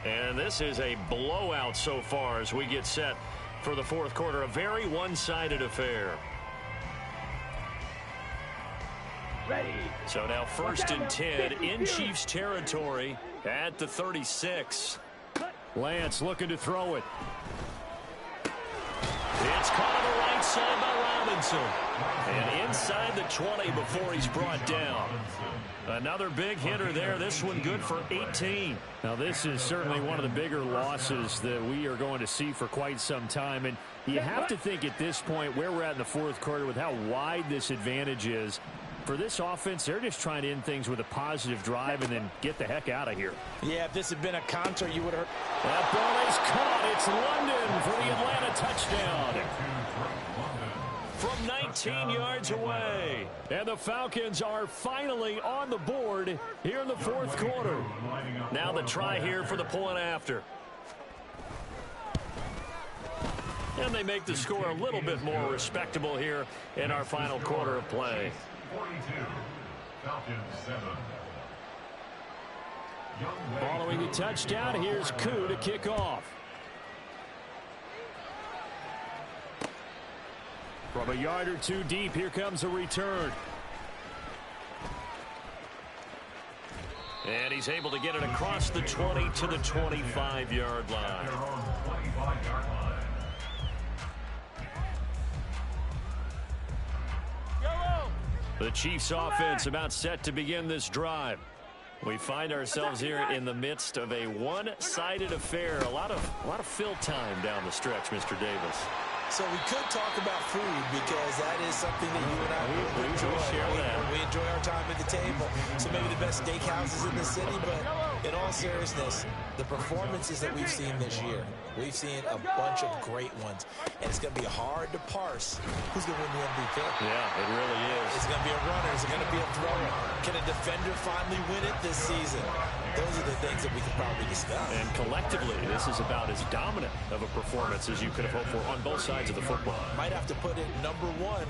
And this is a blowout so far as we get set for the fourth quarter. A very one-sided affair. Ready. So now 1st and 10 in Chiefs territory at the 36. Lance looking to throw it. It's caught on the right side by Robinson. And inside the 20 before he's brought down. Another big hitter there. This one good for 18. Now this is certainly one of the bigger losses that we are going to see for quite some time. And you have to think at this point where we're at in the fourth quarter with how wide this advantage is. For this offense, they're just trying to end things with a positive drive and then get the heck out of here. Yeah, if this had been a concert, you would have... That ball is caught. It's London for the Atlanta touchdown. From 19 yards away. And the Falcons are finally on the board here in the fourth quarter. Now the try here for the point after. And they make the score a little bit more respectable here in our final quarter of play. 42. Falcons 7. Following the touchdown, here's Koo to kick off. From a yard or two deep, here comes a return. And he's able to get it across the 20 to the 25-yard line. The Chiefs offense about set to begin this drive. We find ourselves here in the midst of a one-sided affair. A lot of fill time down the stretch, Mr. Davis. So we could talk about food because that is something that you and I we enjoy. share that. We enjoy our time at the table. So maybe the best steakhouses in the city, but in all seriousness, the performances that we've seen this year, we've seen a bunch of great ones. And it's going to be hard to parse who's going to win the MVP. Yeah, it really is. Is it going to be a runner? Is it going to be a thrower? Can a defender finally win it this season? Those are the things that we could probably discuss. And collectively, this is about as dominant of a performance as you could have hoped for on both sides of the football. Might have to put it #1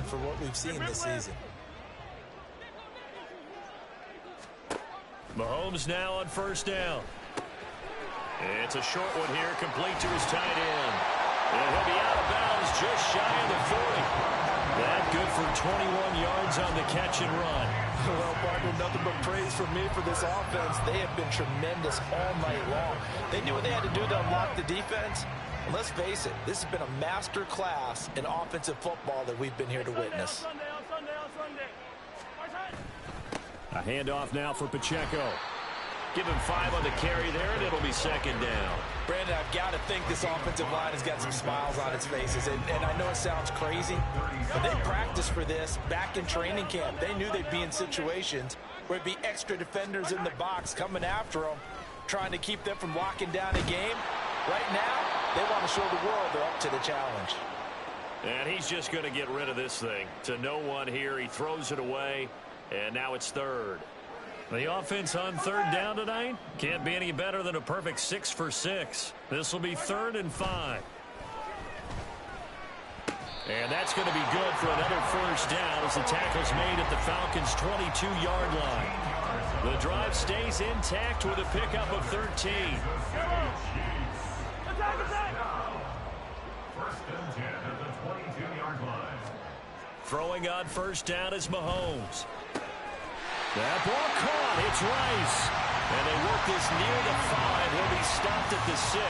for what we've seen this season. Mahomes now on first down. It's a short one here, complete to his tight end. And he'll be out of bounds just shy of the 40. That good for 21 yards on the catch and run. Well, partner, nothing but praise from me for this offense. They have been tremendous all night long. They knew what they had to do to unlock the defense. And let's face it, this has been a master class in offensive football that we've been here to witness. A handoff now for Pacheco. Give him 5 on the carry there, and it'll be second down. Brandon, I've got to think this offensive line has got some smiles on its faces. And I know it sounds crazy, but they practiced for this back in training camp. They knew they'd be in situations where it'd be extra defenders in the box coming after them, trying to keep them from locking down a game. Right now, they want to show the world they're up to the challenge. And he's just going to get rid of this thing. To no one here. He throws it away, and now it's third. The offense on third down tonight can't be any better than a perfect 6 for 6. This will be 3rd and 5. And that's going to be good for another first down as the tackle's made at the Falcons' 22-yard line. The drive stays intact with a pickup of 13. First and 10 at the 22-yard line. Throwing on first down is Mahomes. That ball caught. It's Rice. And they work this near the 5. He'll be stopped at the 6.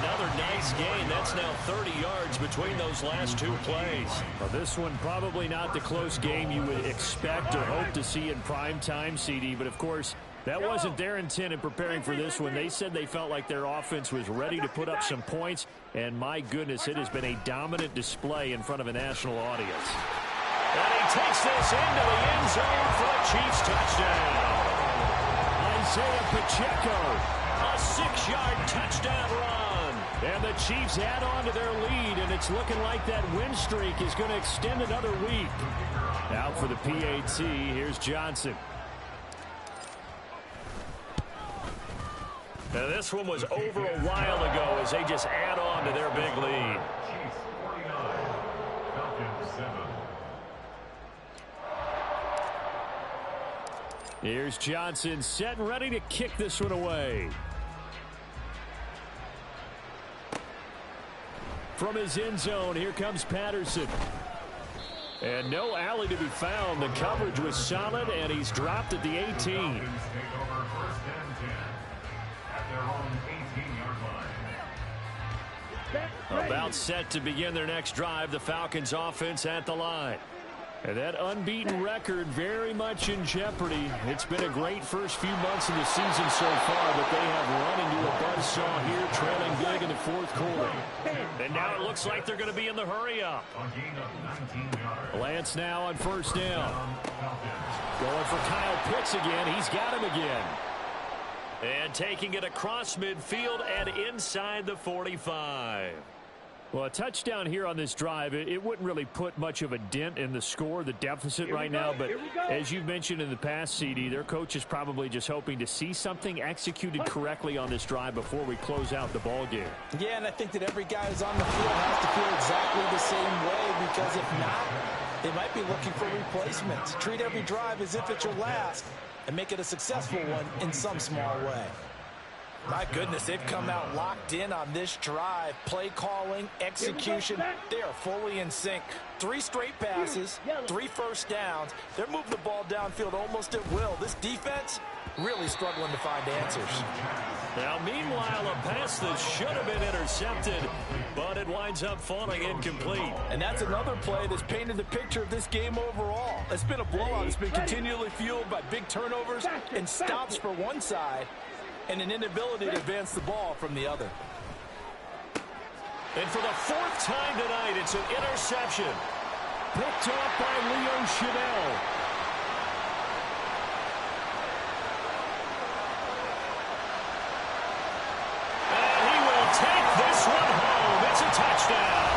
Another nice gain. That's now 30 yards between those last 2 plays. Well, this one probably not the close game you would expect or hope to see in prime time, CD. But, of course, that wasn't their intent in preparing for this one. They said they felt like their offense was ready to put up some points. And, my goodness, it has been a dominant display in front of a national audience. And he takes this into the end zone for a Chiefs touchdown. Isaiah Pacheco, A 6-yard touchdown run. and the Chiefs add on to their lead, and it's looking like that win streak is going to extend another week. Out for the PAT, here's Johnson. Now this one was over a while ago as they just add on to their big lead. Chiefs 49, Falcons 7. Here's Johnson set and ready to kick this one away. From his end zone, here comes Patterson. And no alley to be found. The coverage was solid, and he's dropped at the 18. Falcons take over first and 10 at their own 18-yard line. About set to begin their next drive. The Falcons offense at the line. And that unbeaten record very much in jeopardy. It's been a great first few months of the season so far, but they have run into a buzzsaw here, trailing big in the 4th quarter. And now it looks like they're going to be in the hurry-up. A gain of 19 yards. Lance now on first down. Going for Kyle Pitts again. He's got him again. And taking it across midfield and inside the 45. Well, a touchdown here on this drive, it wouldn't really put much of a dent in the score, the deficit right now. But as you've mentioned in the past, CD, their coach is probably just hoping to see something executed correctly on this drive before we close out the ball game. Yeah, and I think that every guy who's on the field has to feel exactly the same way, because if not, they might be looking for replacements. Treat every drive as if it's your last and make it a successful one in some small way. My goodness, they've come out locked in on this drive. Play calling, execution, they are fully in sync. 3 straight passes, 3 first downs. They're moving the ball downfield almost at will. This defense really struggling to find answers. Now, meanwhile, a pass that should have been intercepted, but it winds up falling incomplete. And that's another play that's painted the picture of this game overall. It's been a blowout. It's been continually fueled by big turnovers and stops for one side, and an inability to advance the ball from the other. And for the 4th time tonight, it's an interception. Picked off by Leo Chanel. And he will take this one home. It's a touchdown.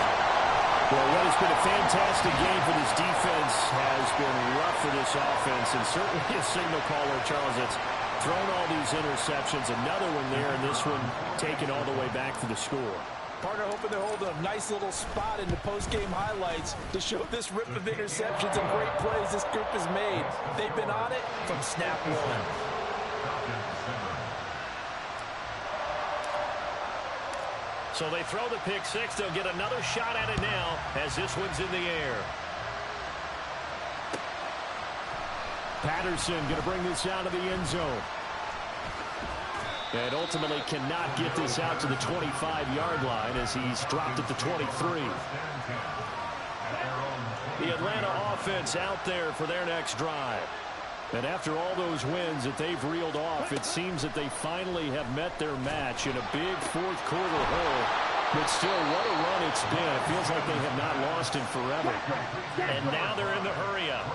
Well, what has been a fantastic game for this defense has been rough for this offense, and certainly a signal caller, Charles, that's thrown all these interceptions. Another one there, and this one taken all the way back for the score. Partner hoping they're holding a nice little spot in the post-game highlights to show this rip of interceptions and great plays this group has made. They've been on it from snap one. So they throw the pick 6. They'll get another shot at it now as this one's in the air. Patterson going to bring this out of the end zone. And ultimately cannot get this out to the 25-yard line as he's dropped at the 23. The Atlanta offense out there for their next drive. And after all those wins that they've reeled off, it seems that they finally have met their match in a big fourth quarter hole. But still, what a run it's been. It feels like they have not lost in forever. And now they're in the hurry-up.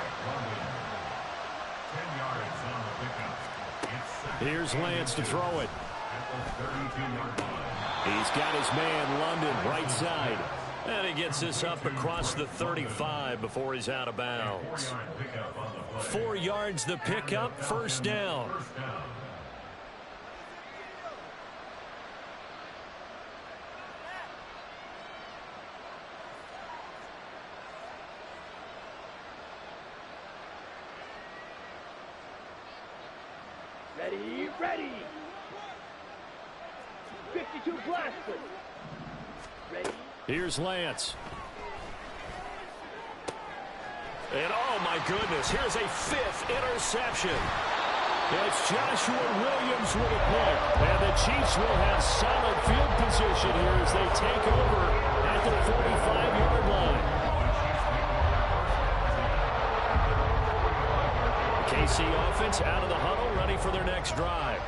Here's Lance to throw it. He's got his man, London, right side. And he gets this up across the 35 before he's out of bounds. 4 yards the pickup, first down. Ready, ready. 52 blast, please. Ready. Here's Lance. And oh my goodness, here's a 5th interception. It's Joshua Williams with a pick. And the Chiefs will have solid field position here as they take over at the 45-yard line. The KC offense out of the huddle, ready for their next drive.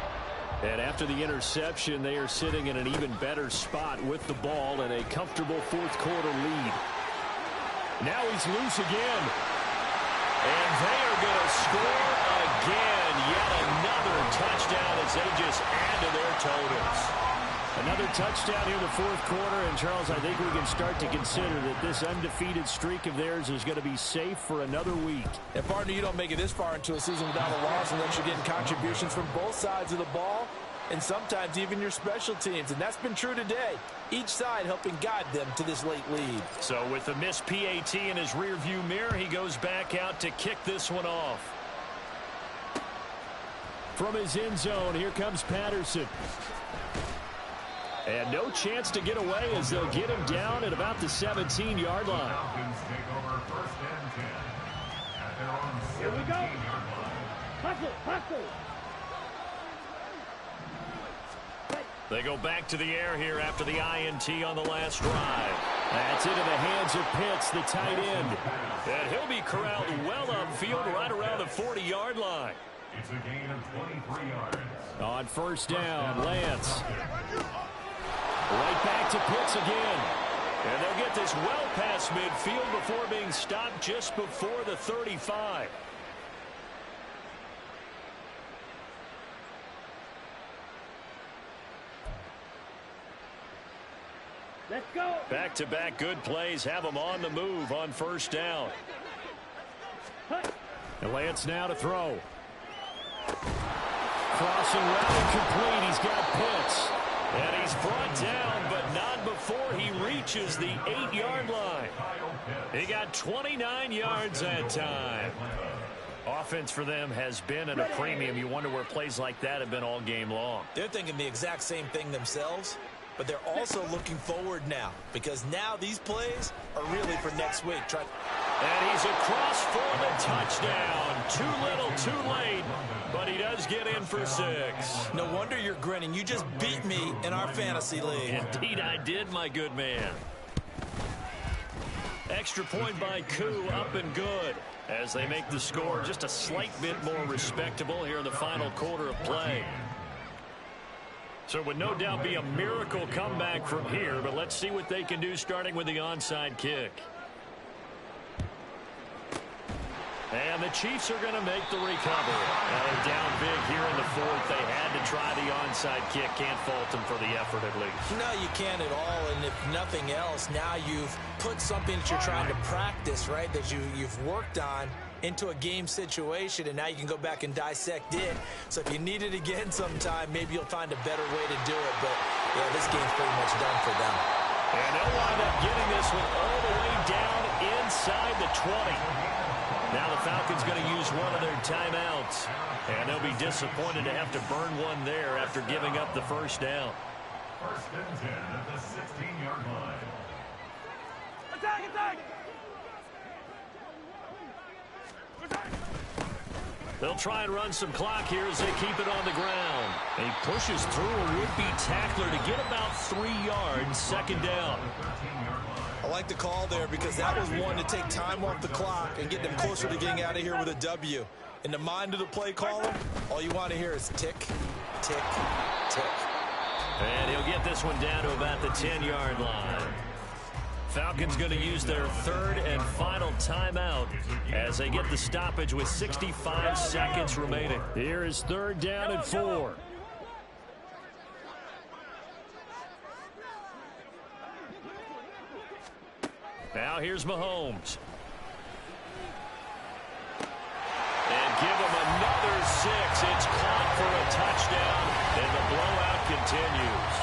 And after the interception, they are sitting in an even better spot with the ball and a comfortable fourth quarter lead. Now he's loose again. And they are going to score again. Yet another touchdown as they just add to their totals. Another touchdown here in the fourth quarter. And, Charles, I think we can start to consider that this undefeated streak of theirs is going to be safe for another week. And, partner, you don't make it this far into a season without a loss unless you're getting contributions from both sides of the ball and sometimes even your special teams. And that's been true today. Each side helping guide them to this late lead. So with the missed PAT in his rearview mirror, he goes back out to kick this one off. From his end zone, here comes Patterson. And no chance to get away as they'll get him down at about the 17-yard line. Here we go. Hustle, hustle. They go back to the air here after the INT on the last drive. That's into the hands of Pitts, the tight end. And he'll be corralled well upfield right around the 40-yard line. It's a gain of 23 yards. On first down, Lance. Right back to Pitts again. And they'll get this well past midfield before being stopped just before the 35. Let's go. Back-to-back good plays have them on the move on first down. And Lance now to throw. Crossing route complete. He's got Pitts. And he's brought down, but not before he reaches the 8-yard line. He got 29 yards that time. Offense for them has been at a premium. You wonder where plays like that have been all game long. They're thinking the exact same thing themselves, but they're also looking forward now because now these plays are really for next week. And he's across for the touchdown. Too little, too late, but he does get in for 6. No wonder you're grinning. You just beat me in our fantasy league. Indeed I did, my good man. Extra point by Koo, up and good. As they make the score just a slight bit more respectable here in the final quarter of play. So it would no doubt be a miracle comeback from here, but let's see what they can do starting with the onside kick. And the Chiefs are going to make the recovery. Now they're down big here in the fourth. They had to try the onside kick. Can't fault them for the effort at least. No, you can't at all. And if nothing else, now you've put something that you're trying to practice, right, that you've worked on into a game situation, and now you can go back and dissect it. So if you need it again sometime, maybe you'll find a better way to do it. But, yeah, this game's pretty much done for them. And they'll wind up getting this one all the way down inside the 20. Now the Falcons going to use one of their timeouts. And they'll be disappointed to have to burn one there after giving up the first down. First and 10 at the 16-yard line. Attack, attack! They'll try and run some clock here as they keep it on the ground. And he pushes through a would-be tackler to get about 3 yards, second down. I like the call there because that was one to take time off the clock and get them closer to getting out of here with a W. In the mind of the play caller, all you want to hear is tick, tick, tick. And he'll get this one down to about the 10-yard line. Falcons going to use their third and final timeout as they get the stoppage with 65 seconds remaining. Here is third down and 4. Now here's Mahomes. And give him another 6. It's caught for a touchdown, and the blowout continues.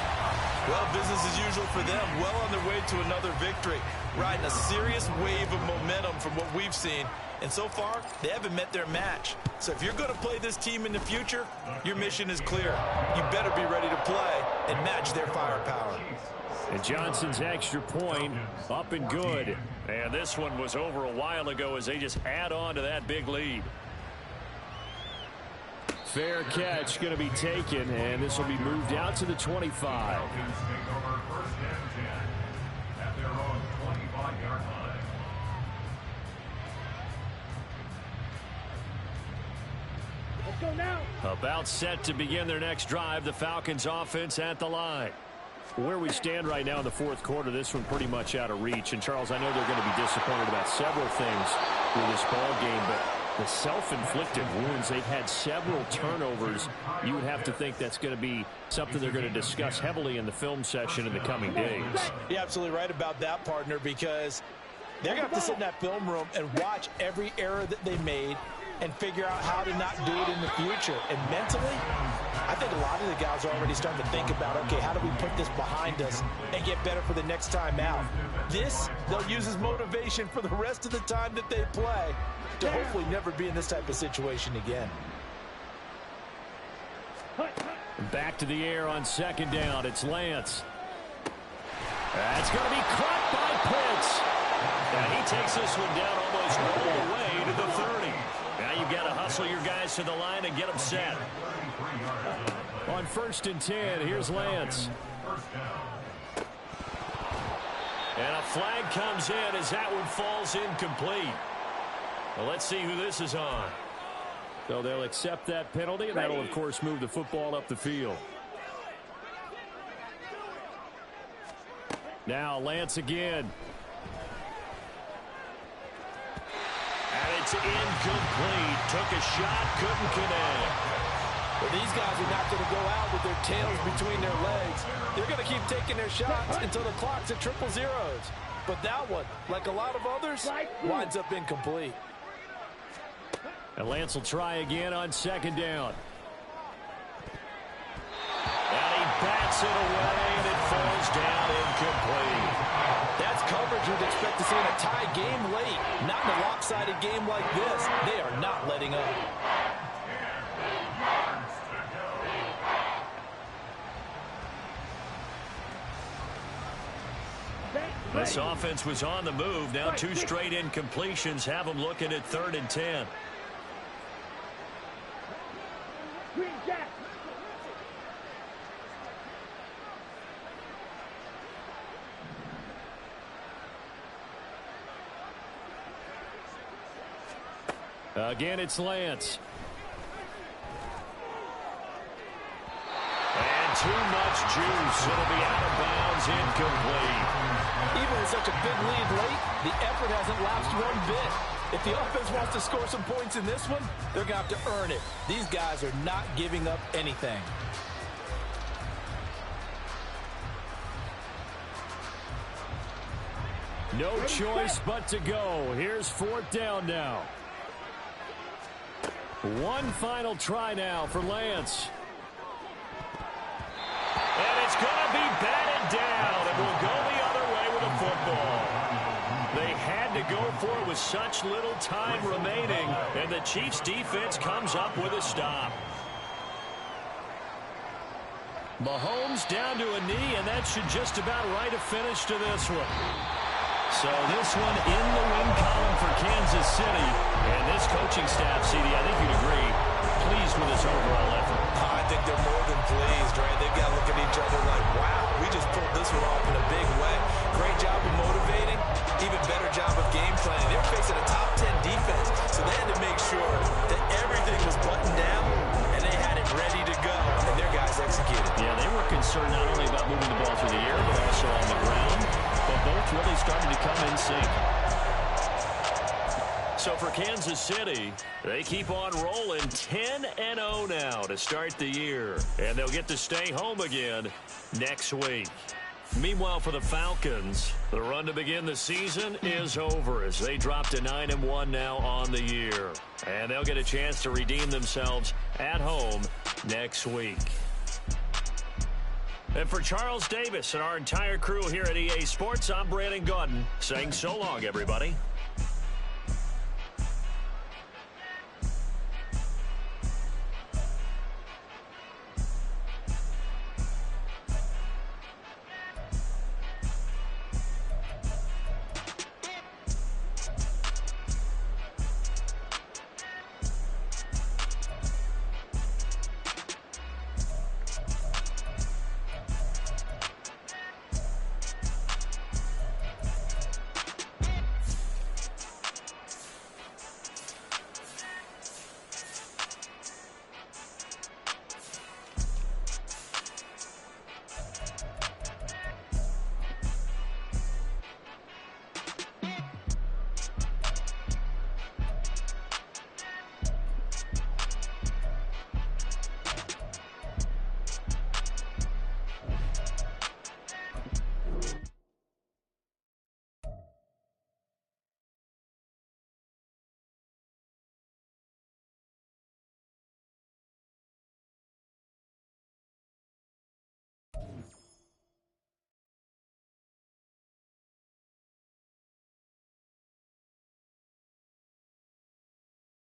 Well, business as usual for them. Well on their way to another victory. Riding a serious wave of momentum from what we've seen. And so far, they haven't met their match. So if you're going to play this team in the future, your mission is clear. You better be ready to play and match their firepower. And Johnson's extra point up and good. And this one was over a while ago as they just add on to that big lead. Fair catch going to be taken, and this will be moved out to the 25. Falcons take over first and 10 at their own 25-yard line. Let's go now. About set to begin their next drive, the Falcons offense at the line. Where we stand right now in the fourth quarter, this one pretty much out of reach. And, Charles, I know they're going to be disappointed about several things with this ball game, but the self-inflicted wounds, they've had several turnovers. You would have to think that's going to be something they're going to discuss heavily in the film session in the coming days. You're absolutely right about that, partner, because they're going to have to sit in that film room and watch every error that they made and figure out how to not do it in the future. And mentally, I think a lot of the guys are already starting to think about, okay, how do we put this behind us and get better for the next time out? This, they'll use as motivation for the rest of the time that they play to hopefully never be in this type of situation again. Back to the air on second down. It's Lance. That's going to be caught by Pitts. And he takes this one down almost all the way to the 30. Now you've got to hustle your guys to the line and get them set. On first and 10, here's Lance. And a flag comes in as that one falls incomplete. Well, let's see who this is on. So they'll accept that penalty, and that'll, of course, move the football up the field. Now Lance again. And it's incomplete. Took a shot, couldn't connect. Well, these guys are not going to go out with their tails between their legs. They're going to keep taking their shots until the clock's at triple zeros. But that one, like a lot of others, winds up incomplete. And Lance will try again on second down. And he bats it away, and it falls down incomplete. That's coverage you'd expect to see in a tie game late. Not in a lopsided game like this. They are not letting up. This offense was on the move. Now two straight incompletions have them looking at third and 10. Green Jack. Again, it's Lance. And too much juice. It'll be out of bounds, incomplete. Even with such a big lead late, the effort hasn't lapsed one bit. If the offense wants to score some points in this one, they're going to have to earn it. These guys are not giving up anything. No choice but to go. Here's fourth down now. One final try now for Lance. And it's going to be batted down, and we'll go the other way with the football. They had to go for it with such little time remaining, and the Chiefs' defense comes up with a stop. Mahomes down to a knee, and that should just about write a finish to this one. So this one in the win column for Kansas City. And this coaching staff, CD, I think you'd agree, pleased with this overall effort. I think they're more than pleased, right? They've got to look at each other like, wow, we just pulled this one off in a big way. Great job of motivating, even better job of game planning. They're facing a top 10 defense, so they had to make sure that every moving the ball through the air, but also on the ground. But both really starting to come in sync. So for Kansas City, they keep on rolling 10-0 now to start the year. And they'll get to stay home again next week. Meanwhile, for the Falcons, the run to begin the season is over as they drop to 9-1 now on the year. And they'll get a chance to redeem themselves at home next week. And for Charles Davis and our entire crew here at EA Sports, I'm Brandon Gaudin saying so long, everybody.